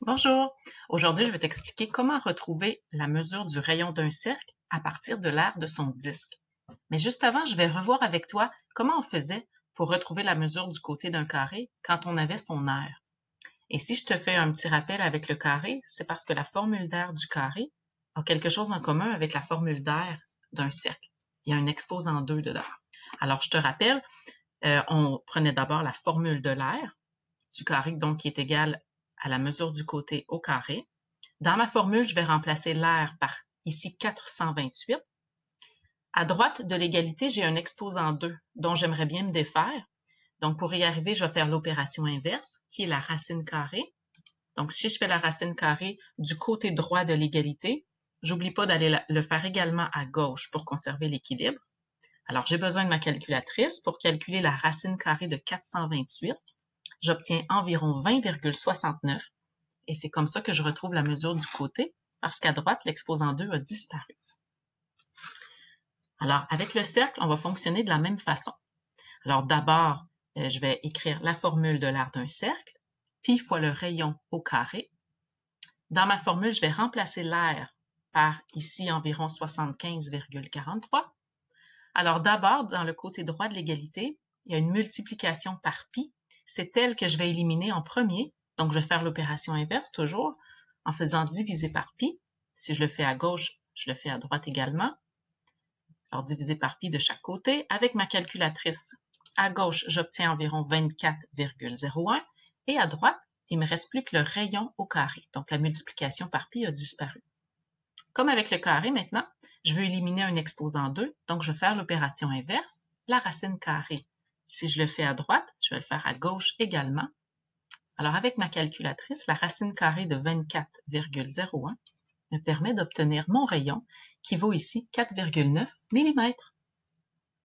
Bonjour! Aujourd'hui, je vais t'expliquer comment retrouver la mesure du rayon d'un cercle à partir de l'aire de son disque. Mais juste avant, je vais revoir avec toi comment on faisait pour retrouver la mesure du côté d'un carré quand on avait son aire. Et si je te fais un petit rappel avec le carré, c'est parce que la formule d'aire du carré a quelque chose en commun avec la formule d'aire d'un cercle. Il y a un exposant 2 dedans. Alors, je te rappelle, on prenait d'abord la formule de l'aire du carré, donc qui est égale à la mesure du côté au carré. Dans ma formule, je vais remplacer l'aire par ici 428. À droite de l'égalité, j'ai un exposant 2 dont j'aimerais bien me défaire. Donc, pour y arriver, je vais faire l'opération inverse, qui est la racine carrée. Donc, si je fais la racine carrée du côté droit de l'égalité, j'oublie pas d'aller le faire également à gauche pour conserver l'équilibre. Alors, j'ai besoin de ma calculatrice pour calculer la racine carrée de 428. J'obtiens environ 20,69 et c'est comme ça que je retrouve la mesure du côté parce qu'à droite, l'exposant 2 a disparu. Alors, avec le cercle, on va fonctionner de la même façon. Alors, d'abord, je vais écrire la formule de l'aire d'un cercle, pi fois le rayon au carré. Dans ma formule, je vais remplacer l'aire par ici environ 75,43. Alors, d'abord, dans le côté droit de l'égalité, il y a une multiplication par pi. C'est elle que je vais éliminer en premier. Donc, je vais faire l'opération inverse toujours en faisant diviser par pi. Si je le fais à gauche, je le fais à droite également. Alors, diviser par pi de chaque côté. Avec ma calculatrice, à gauche, j'obtiens environ 24,01 et à droite, il me reste plus que le rayon au carré. Donc, la multiplication par pi a disparu. Comme avec le carré maintenant, je veux éliminer un exposant 2, donc je vais faire l'opération inverse, la racine carrée. Si je le fais à droite, je vais le faire à gauche également. Alors avec ma calculatrice, la racine carrée de 24,01 me permet d'obtenir mon rayon qui vaut ici 4,9 mm.